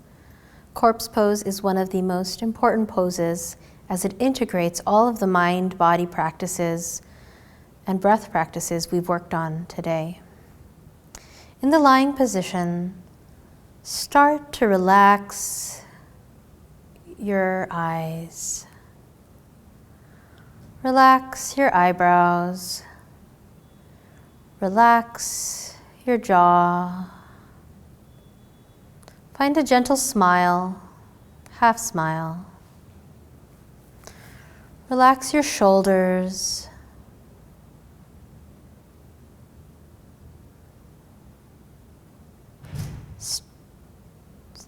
Corpse pose is one of the most important poses as it integrates all of the mind-body practices and breath practices we've worked on today. In the lying position, start to relax your eyes. Relax your eyebrows. Relax your jaw. Find a gentle smile, half smile. Relax your shoulders.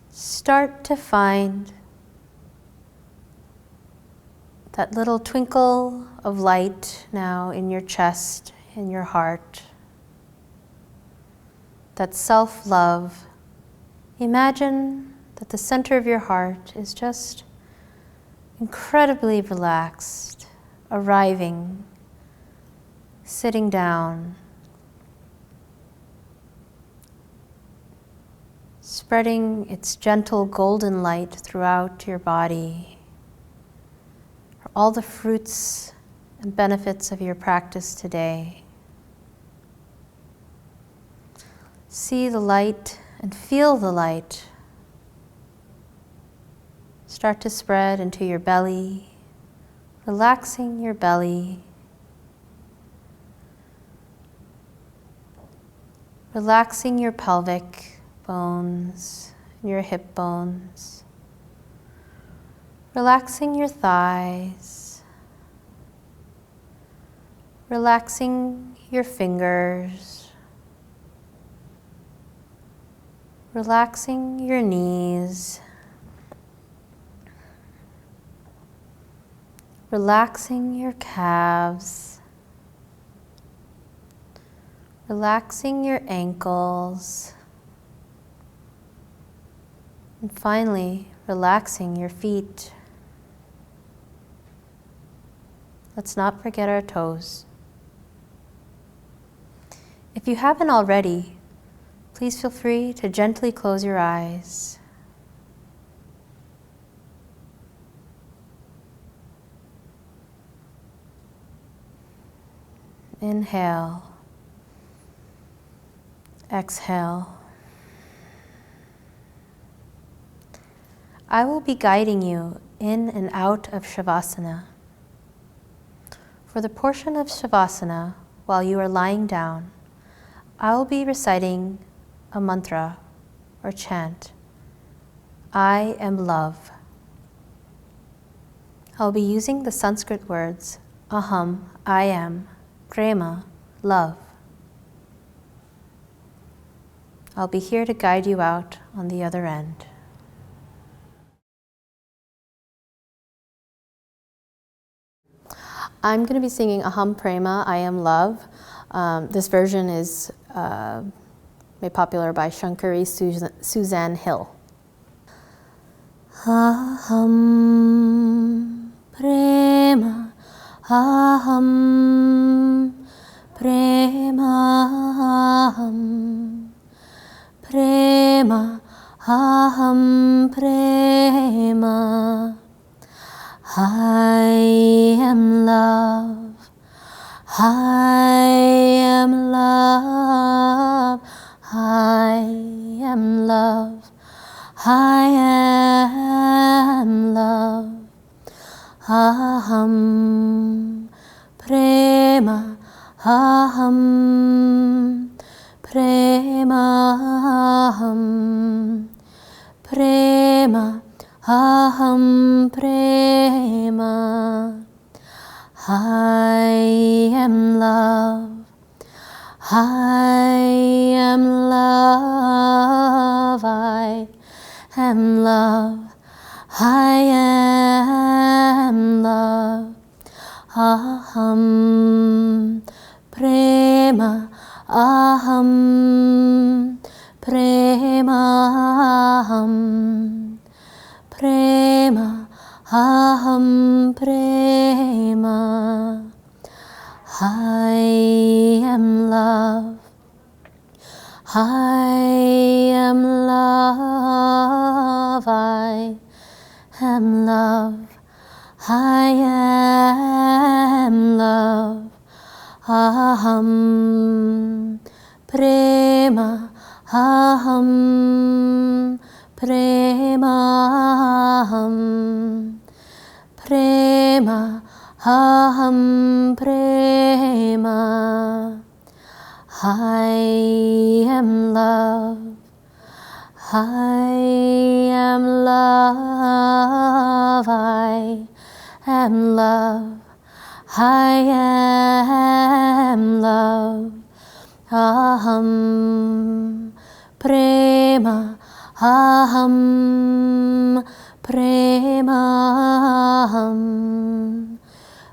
Start to find that little twinkle of light now in your chest, in your heart. That self-love. Imagine that the center of your heart is just incredibly relaxed, arriving, sitting down, spreading its gentle golden light throughout your body. For all the fruits and benefits of your practice today. See the light and feel the light start to spread into your belly, relaxing your belly, relaxing your pelvic bones and your hip bones, relaxing your thighs, relaxing your fingers, relaxing your knees, relaxing your calves, relaxing your ankles, and finally, relaxing your feet. Let's not forget our toes. If you haven't already, please feel free to gently close your eyes. Inhale. Exhale. I will be guiding you in and out of Shavasana. For the portion of Shavasana, while you are lying down, I will be reciting a mantra or chant. I am love. I'll be using the Sanskrit words aham, I am, prema, love. I'll be here to guide you out on the other end. I'm going to be singing Aham Prema, I Am Love. This version is made popular by Shankari Suzanne Hill. Aham Prema, Aham Prema, Aham Prema, Aham Prema. I am love, I am love, I am love, I am love. Aham Prema, Aham Prema, Aham Prema, Aham Prema. I am love, I am love, I am love, I am love. Aham Prema, Aham Prema, Aham Prema, Aham Prema. I am love, I am love, I am love, I am love. Aham Prema, Aham Prema, Aham Prema, Aham Prema. I am love, I am love, I am love, I am love. Aham Prema, Aham Prema, Aham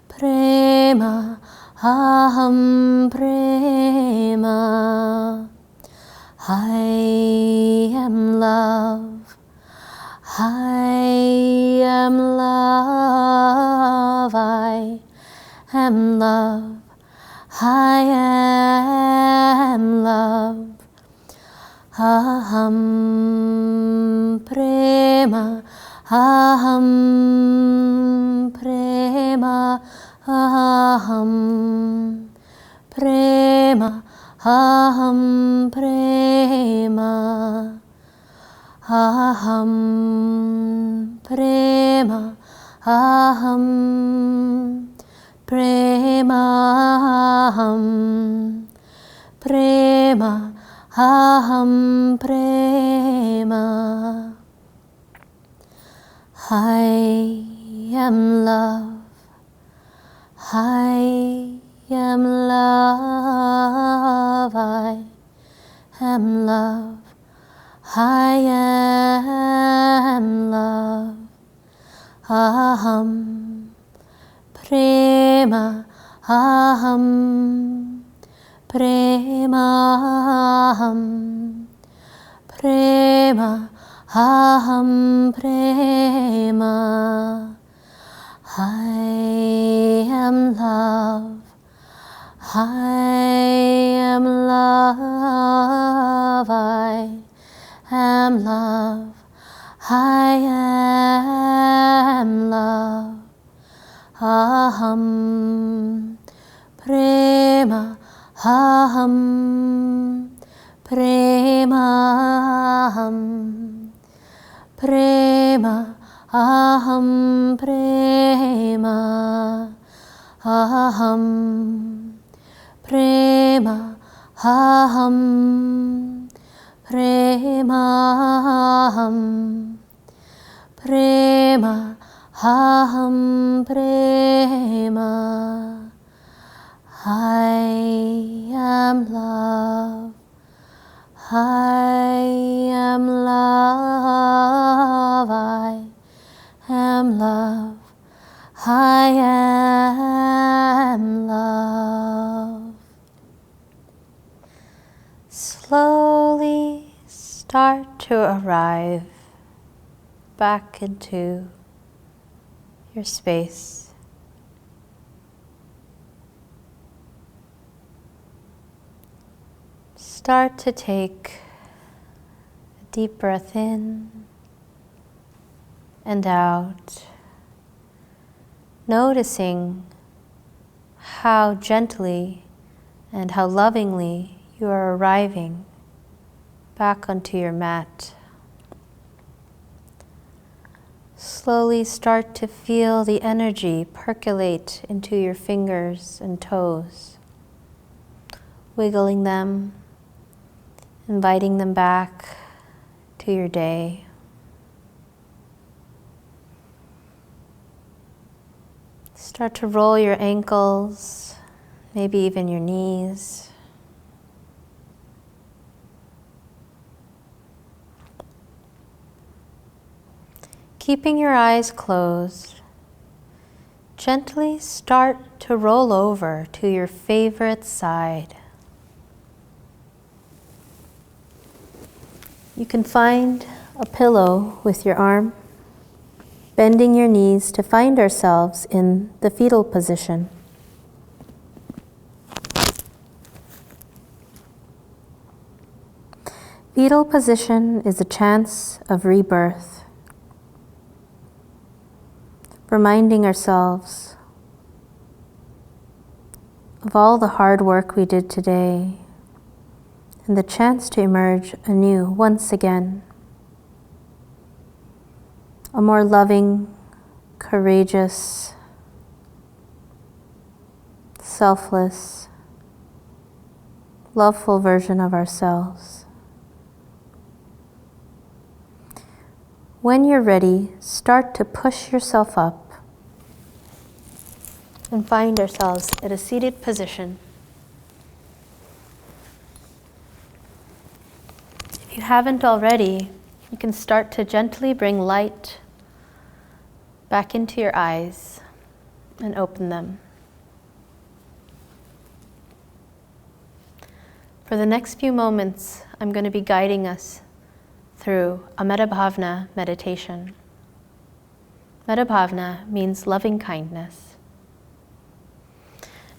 Prema, Aham Prema. I am love, I am love, I am love, I am love. Aham Prema, Aham Prema, Aham Prema, aham prema, aham prema, aham prema, aham prema, aham prema. I am love. I am love. I am love. I am love. Aham prema, aham prema, aham prema, aham prema. I am love. I am love. I am love. I am love. Aham prema, aham prema, aham prema, aham prema, aham prema, aham prema, aham prema, aham prema. I am love. I am love. I am love. I am love. Slowly start to arrive back into your space. Start to take a deep breath in and out, noticing how gently and how lovingly you are arriving back onto your mat. Slowly start to feel the energy percolate into your fingers and toes, wiggling them, inviting them back to your day. Start to roll your ankles, maybe even your knees. Keeping your eyes closed, gently start to roll over to your favorite side. You can find a pillow with your arm, bending your knees to find ourselves in the fetal position. Fetal position is a chance of rebirth, reminding ourselves of all the hard work we did today and the chance to emerge anew once again. A more loving, courageous, selfless, loveful version of ourselves. When you're ready, start to push yourself up and find ourselves at a seated position. If you haven't already, you can start to gently bring light back into your eyes and open them. For the next few moments, I'm going to be guiding us through a Metta Bhavana meditation. Metta Bhavana means loving kindness.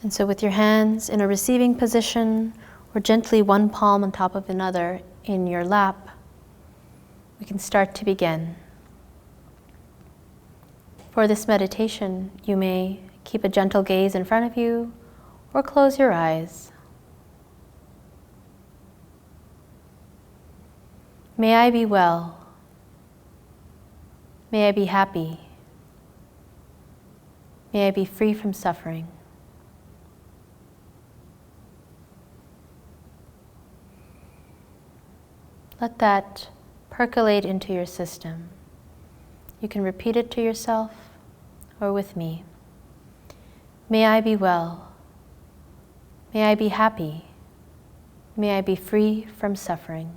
And so with your hands in a receiving position or gently one palm on top of another in your lap, we can start to begin. For this meditation, you may keep a gentle gaze in front of you or close your eyes. May I be well. May I be happy. May I be free from suffering. Let that percolate into your system. You can repeat it to yourself or with me. May I be well. May I be happy. May I be free from suffering.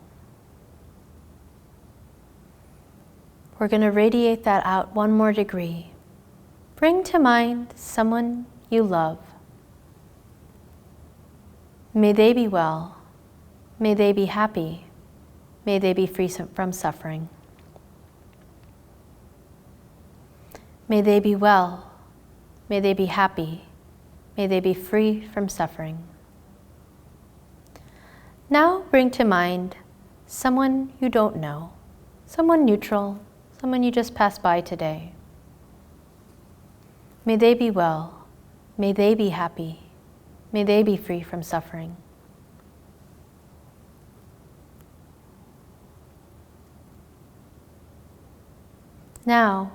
We're going to radiate that out one more degree. Bring to mind someone you love. May they be well. May they be happy. May they be free from suffering. May they be well. May they be happy. May they be free from suffering. Now bring to mind someone you don't know, someone neutral, someone you just passed by today. May they be well. May they be happy. May they be free from suffering. Now,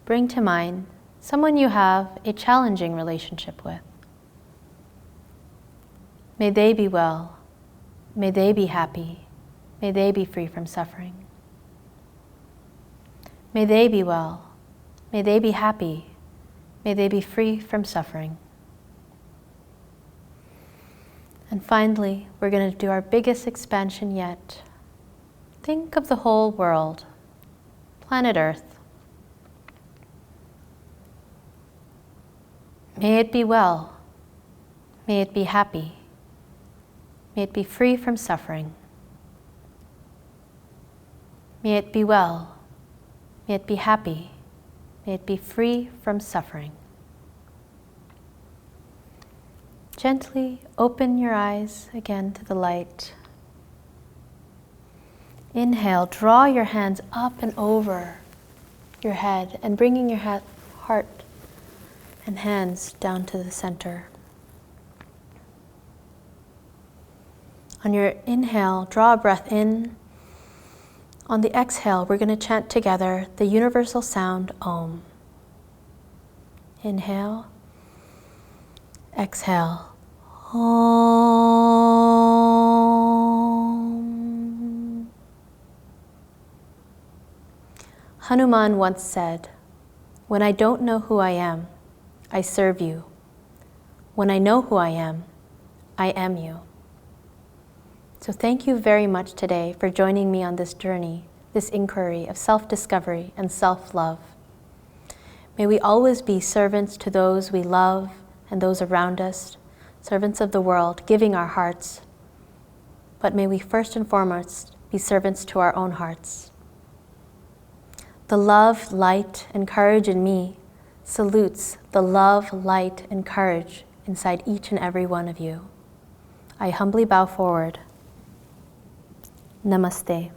bring to mind someone you have a challenging relationship with. May they be well. May they be happy. May they be free from suffering. May they be well. May they be happy. May they be free from suffering. And finally, we're going to do our biggest expansion yet. Think of the whole world, planet Earth. May it be well. May it be happy. May it be free from suffering. May it be well. May it be happy. May it be free from suffering. Gently open your eyes again to the light. Inhale, draw your hands up and over your head and bringing your heart and hands down to the center. On your inhale, draw a breath in. On the exhale, we're going to chant together the universal sound Om. Inhale, exhale, Om. Hanuman once said, "When I don't know who I am, I serve you. When I know who I am you." So thank you very much today for joining me on this journey, this inquiry of self-discovery and self-love. May we always be servants to those we love and those around us, servants of the world, giving our hearts. But may we first and foremost be servants to our own hearts. The love, light, and courage in me salutes the love, light, and courage inside each and every one of you. I humbly bow forward. Namaste.